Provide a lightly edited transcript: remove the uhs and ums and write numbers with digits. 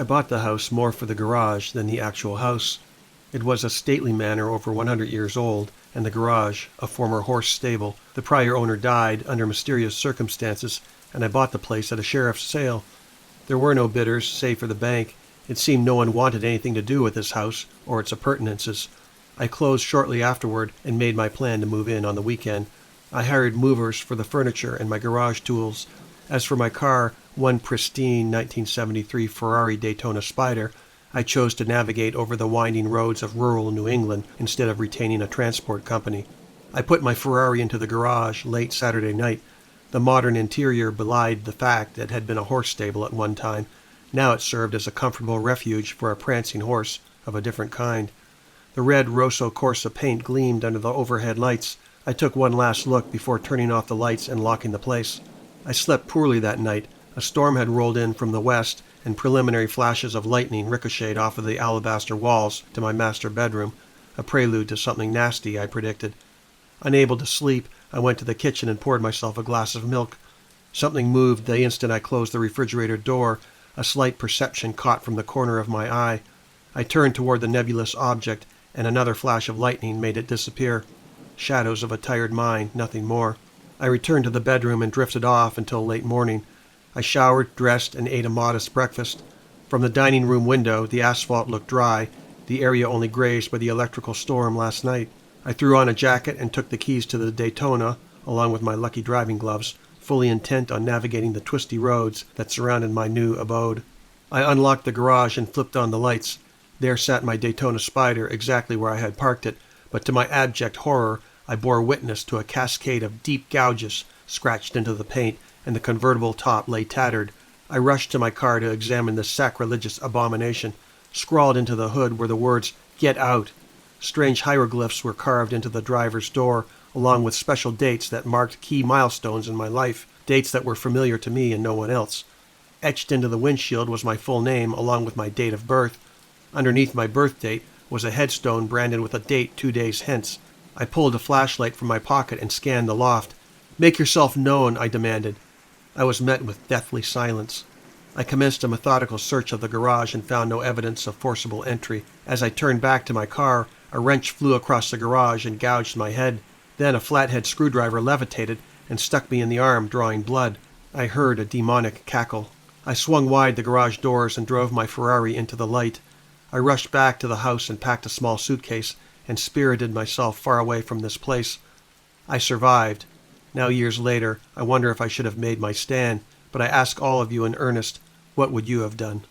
I bought the house more for the garage than the actual house. It was a stately manor over 100 years old, and the garage, a former horse stable. The prior owner died under mysterious circumstances, and I bought the place at a sheriff's sale. There were no bidders, save for the bank. It seemed no one wanted anything to do with this house or its appurtenances. I closed shortly afterward and made my plan to move in on the weekend. I hired movers for the furniture and my garage tools. As for my car, one pristine 1973 Ferrari Daytona Spider, I chose to navigate over the winding roads of rural New England instead of retaining a transport company. I put my Ferrari into the garage late Saturday night. The modern interior belied the fact that it had been a horse stable at one time. Now it served as a comfortable refuge for a prancing horse of a different kind. The red Rosso Corsa paint gleamed under the overhead lights. I took one last look before turning off the lights and locking the place. I slept poorly that night. A storm had rolled in from the west, and preliminary flashes of lightning ricocheted off of the alabaster walls to my master bedroom, a prelude to something nasty, I predicted. Unable to sleep, I went to the kitchen and poured myself a glass of milk. Something moved the instant I closed the refrigerator door, a slight perception caught from the corner of my eye. I turned toward the nebulous object, and another flash of lightning made it disappear. Shadows of a tired mind, nothing more. I returned to the bedroom and drifted off until late morning. I showered, dressed, and ate a modest breakfast. From the dining room window, the asphalt looked dry, the area only grazed by the electrical storm last night. I threw on a jacket and took the keys to the Daytona, along with my lucky driving gloves, fully intent on navigating the twisty roads that surrounded my new abode. I unlocked the garage and flipped on the lights. There sat my Daytona Spider exactly where I had parked it, but to my abject horror, I bore witness to a cascade of deep gouges scratched into the paint, and the convertible top lay tattered. I rushed to my car to examine this sacrilegious abomination. Scrawled into the hood were the words, "Get out." Strange hieroglyphs were carved into the driver's door, along with special dates that marked key milestones in my life, dates that were familiar to me and no one else. Etched into the windshield was my full name, along with my date of birth. Underneath my birth date was a headstone branded with a date 2 days hence. I pulled a flashlight from my pocket and scanned the loft. "Make yourself known," I demanded. I was met with deathly silence. I commenced a methodical search of the garage and found no evidence of forcible entry. As I turned back to my car, a wrench flew across the garage and gouged my head. Then a flathead screwdriver levitated and stuck me in the arm, drawing blood. I heard a demonic cackle. I swung wide the garage doors and drove my Ferrari into the light. I rushed back to the house and packed a small suitcase and spirited myself far away from this place. I survived. Now, years later, I wonder if I should have made my stand, but I ask all of you in earnest, what would you have done?